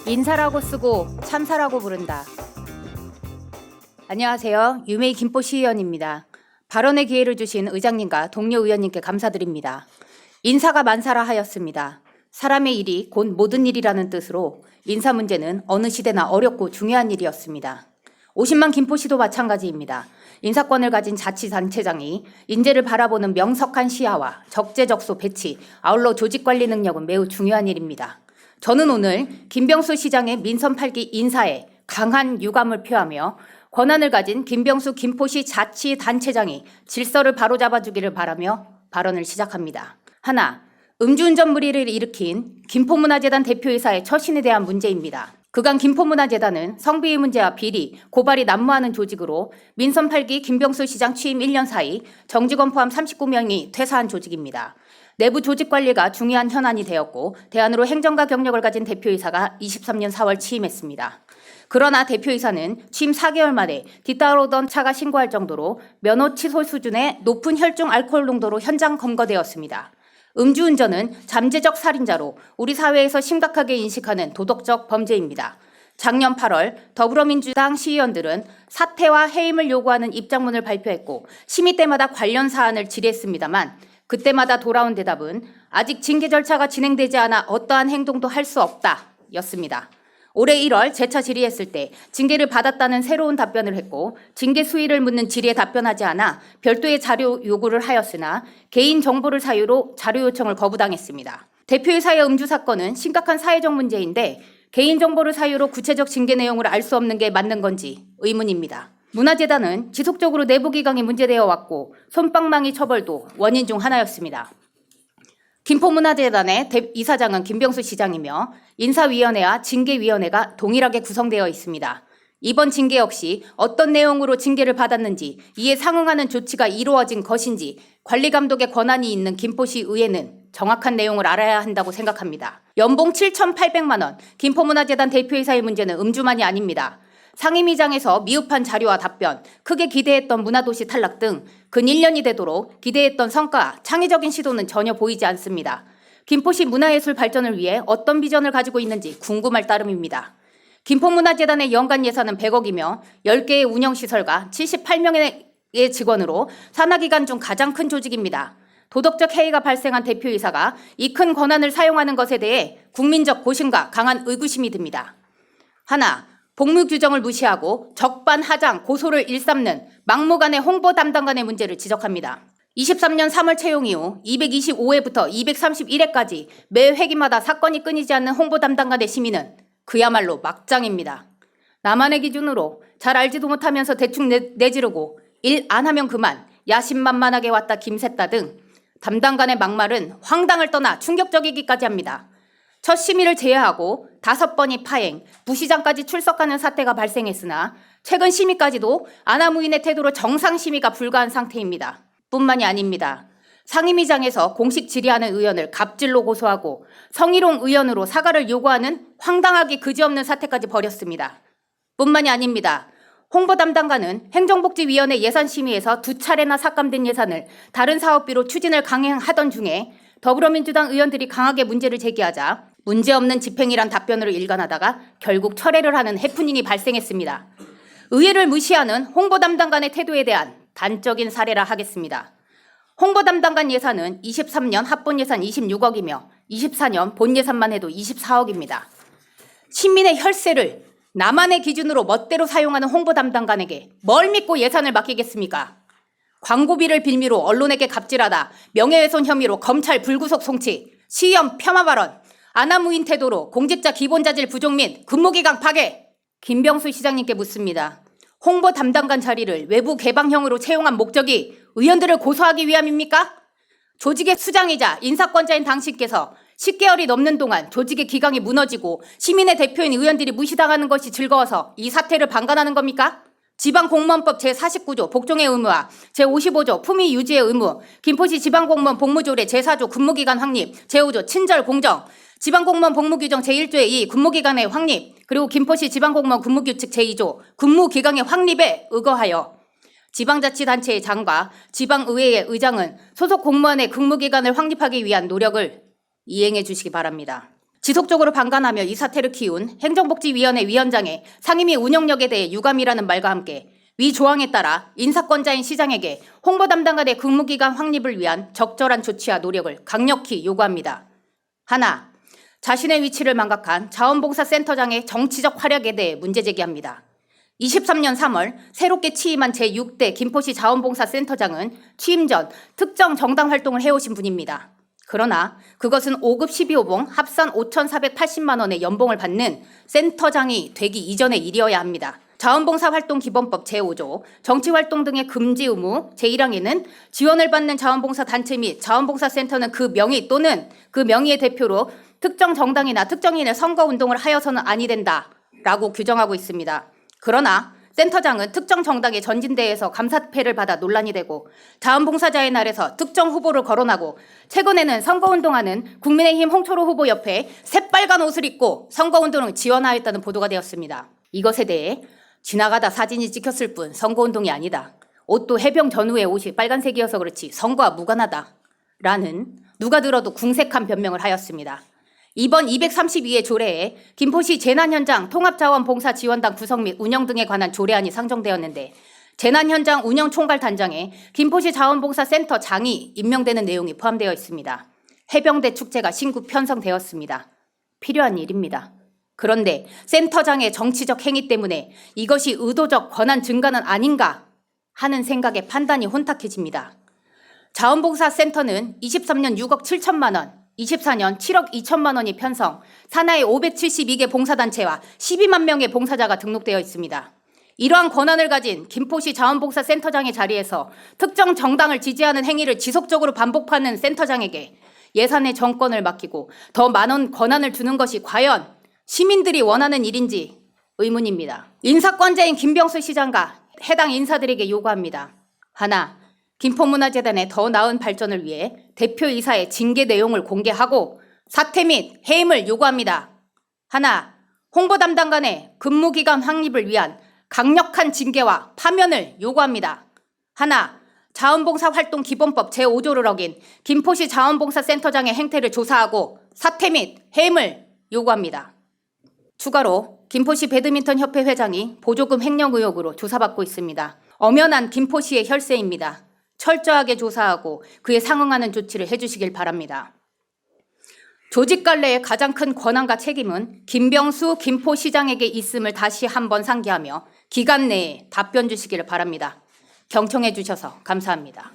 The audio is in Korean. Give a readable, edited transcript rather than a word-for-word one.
인사라고 쓰고 참사라고 부른다. 안녕하세요. 유메이 김포시의원입니다. 발언의 기회를 주신 의장님과 동료 의원님께 감사드립니다. 인사가 만사라 하였습니다. 사람의 일이 곧 모든 일이라는 뜻으로 인사 문제는 어느 시대나 어렵고 중요한 일이었습니다. 50만 김포시도 마찬가지입니다. 인사권을 가진 자치단체장이 인재를 바라보는 명석한 시야와 적재적소 배치, 아울러 조직관리 능력은 매우 중요한 일입니다. 저는 오늘 김병수 시장의 민선 8기 인사에 강한 유감을 표하며 권한을 가진 김병수 김포시 자치단체장이 질서를 바로잡아주기를 바라며 발언을 시작합니다. 하나, 음주운전 물의를 일으킨 김포문화재단 대표이사의 처신에 대한 문제입니다. 그간 김포문화재단은 성비위 문제와 비리, 고발이 난무하는 조직으로 민선 8기 김병수 시장 취임 1년 사이 정직원 포함 39명이 퇴사한 조직입니다. 내부 조직 관리가 중요한 현안이 되었고 대안으로 행정가 경력을 가진 대표이사가 23년 4월 취임했습니다. 그러나 대표이사는 취임 4개월 만에 뒤따라오던 차가 신고할 정도로 면허 취소 수준의 높은 혈중 알코올 농도로 현장 검거되었습니다. 음주운전은 잠재적 살인자로 우리 사회에서 심각하게 인식하는 도덕적 범죄입니다. 작년 8월 더불어민주당 시의원들은 사퇴와 해임을 요구하는 입장문을 발표했고 심의 때마다 관련 사안을 질의했습니다만 그때마다 돌아온 대답은 아직 징계 절차가 진행되지 않아 어떠한 행동도 할 수 없다 였습니다. 올해 1월 재차 질의했을 때 징계를 받았다는 새로운 답변을 했고 징계 수위를 묻는 질의에 답변하지 않아 별도의 자료 요구를 하였으나 개인정보를 사유로 자료 요청을 거부당했습니다. 대표이사의 음주 사건은 심각한 사회적 문제인데 개인정보를 사유로 구체적 징계 내용을 알 수 없는 게 맞는 건지 의문입니다. 문화재단은 지속적으로 내부기강이 문제되어 왔고 솜방망이 처벌도 원인 중 하나였습니다. 김포문화재단의 이사장은 김병수 시장이며 인사위원회와 징계위원회가 동일하게 구성되어 있습니다. 이번 징계 역시 어떤 내용으로 징계를 받았는지 이에 상응하는 조치가 이루어진 것인지 관리감독의 권한이 있는 김포시 의회는 정확한 내용을 알아야 한다고 생각합니다. 연봉 7,800만 원, 김포문화재단 대표이사의 문제는 음주만이 아닙니다. 상임위장에서 미흡한 자료와 답변, 크게 기대했던 문화도시 탈락 등 근 1년이 되도록 기대했던 성과, 창의적인 시도는 전혀 보이지 않습니다. 김포시 문화예술 발전을 위해 어떤 비전을 가지고 있는지 궁금할 따름입니다. 김포문화재단의 연간 예산은 100억이며 10개의 운영시설과 78명의 직원으로 산하기관 중 가장 큰 조직입니다. 도덕적 해이가 발생한 대표이사가 이 큰 권한을 사용하는 것에 대해 국민적 고심과 강한 의구심이 듭니다. 하나, 복무 규정을 무시하고 적반하장 고소를 일삼는 막무가내 홍보 담당관의 문제를 지적합니다. 23년 3월 채용 이후 225회부터 231회까지 매 회기마다 사건이 끊이지 않는 홍보 담당관의 심의는 그야말로 막장입니다. 나만의 기준으로 잘 알지도 못하면서 대충 내지르고 일 안 하면 그만, 야심만만하게 왔다 김샜다 등 담당관의 막말은 황당을 떠나 충격적이기까지 합니다. 첫 심의를 제외하고 5번이 파행, 부시장까지 출석하는 사태가 발생했으나 최근 심의까지도 아나무인의 태도로 정상 심의가 불가한 상태입니다. 뿐만이 아닙니다. 상임위장에서 공식 질의하는 의원을 갑질로 고소하고 성희롱 의원으로 사과를 요구하는 황당하기 그지없는 사태까지 벌였습니다. 뿐만이 아닙니다. 홍보 담당관은 행정복지위원회 예산심의에서 2차례나 삭감된 예산을 다른 사업비로 추진을 강행하던 중에 더불어민주당 의원들이 강하게 문제를 제기하자 문제없는 집행이란 답변으로 일관하다가 결국 철회를 하는 해프닝이 발생했습니다. 의회를 무시하는 홍보 담당관의 태도에 대한 단적인 사례라 하겠습니다. 홍보 담당관 예산은 23년 합본 예산 26억이며 24년 본 예산만 해도 24억입니다. 시민의 혈세를 나만의 기준으로 멋대로 사용하는 홍보 담당관에게 뭘 믿고 예산을 맡기겠습니까? 광고비를 빌미로 언론에게 갑질하다 명예훼손 혐의로 검찰 불구속 송치, 시의원 폄하 발언, 아나무인 태도로 공직자 기본자질 부족 및 근무기간 파괴. 김병수 시장님께 묻습니다. 홍보 담당관 자리를 외부 개방형으로 채용한 목적이 의원들을 고소하기 위함입니까? 조직의 수장이자 인사권자인 당신께서 10개월이 넘는 동안 조직의 기강이 무너지고 시민의 대표인 의원들이 무시당하는 것이 즐거워서 이 사태를 방관하는 겁니까? 지방공무원법 제49조 복종의 의무와 제55조 품위 유지의 의무, 김포시 지방공무원 복무조례 제4조 근무기간 확립, 제5조 친절 공정, 지방공무원 복무규정 제1조의 2 근무기간의 확립, 그리고 김포시 지방공무원 근무규칙 제2조 근무기간의 확립에 의거하여 지방자치단체의 장과 지방의회의 의장은 소속 공무원의 근무기간을 확립하기 위한 노력을 이행해 주시기 바랍니다. 지속적으로 방관하며 이 사태를 키운 행정복지위원회 위원장의 상임위 운영력에 대해 유감이라는 말과 함께 위 조항에 따라 인사권자인 시장에게 홍보 담당관의 근무기간 확립을 위한 적절한 조치와 노력을 강력히 요구합니다. 하나, 자신의 위치를 망각한 자원봉사센터장의 정치적 활약에 대해 문제 제기합니다. 23년 3월 새롭게 취임한 제6대 김포시 자원봉사센터장은 취임 전 특정 정당 활동을 해오신 분입니다. 그러나 그것은 5급 12호봉 합산 5,480만 원의 연봉을 받는 센터장이 되기 이전의 일이어야 합니다. 자원봉사활동기본법 제5조 정치활동 등의 금지 의무 제1항에는 지원을 받는 자원봉사 단체 및 자원봉사센터는 그 명의 또는 그 명의의 대표로 특정 정당이나 특정인의 선거운동을 하여서는 아니 된다 라고 규정하고 있습니다. 그러나 센터장은 특정 정당의 전진대회에서 감사패를 받아 논란이 되고 자원봉사자의 날에서 특정 후보를 거론하고 최근에는 선거운동하는 국민의힘 홍철호 후보 옆에 새빨간 옷을 입고 선거운동을 지원하였다는 보도가 되었습니다. 이것에 대해 지나가다 사진이 찍혔을 뿐 선거운동이 아니다. 옷도 해병 전후의 옷이 빨간색이어서 그렇지 선거와 무관하다. 라는 누가 들어도 궁색한 변명을 하였습니다. 이번 232회 조례에 김포시 재난현장 통합자원봉사지원단 구성 및 운영 등에 관한 조례안이 상정되었는데 재난현장 운영총괄단장에 김포시 자원봉사센터 장이 임명되는 내용이 포함되어 있습니다. 해병대 축제가 신규 편성되었습니다. 필요한 일입니다. 그런데 센터장의 정치적 행위 때문에 이것이 의도적 권한 증가는 아닌가 하는 생각에 판단이 혼탁해집니다. 자원봉사센터는 23년 6억 7천만 원, 24년 7억 2천만 원이 편성, 산하에 572개 봉사단체와 12만 명의 봉사자가 등록되어 있습니다. 이러한 권한을 가진 김포시 자원봉사센터장의 자리에서 특정 정당을 지지하는 행위를 지속적으로 반복하는 센터장에게 예산의 정권을 맡기고 더 많은 권한을 주는 것이 과연 시민들이 원하는 일인지 의문입니다. 인사권자인 김병수 시장과 해당 인사들에게 요구합니다. 하나, 김포문화재단의 더 나은 발전을 위해 대표이사의 징계 내용을 공개하고 사퇴 및 해임을 요구합니다. 하나, 홍보 담당관의 근무기간 확립을 위한 강력한 징계와 파면을 요구합니다. 하나, 자원봉사활동기본법 제5조를 어긴 김포시 자원봉사센터장의 행태를 조사하고 사퇴 및 해임을 요구합니다. 추가로 김포시 배드민턴협회 회장이 보조금 횡령 의혹으로 조사받고 있습니다. 엄연한 김포시의 혈세입니다. 철저하게 조사하고 그에 상응하는 조치를 해주시길 바랍니다. 조직 관리의 가장 큰 권한과 책임은 김병수 김포시장에게 있음을 다시 한번 상기하며 기간 내에 답변 주시기를 바랍니다. 경청해 주셔서 감사합니다.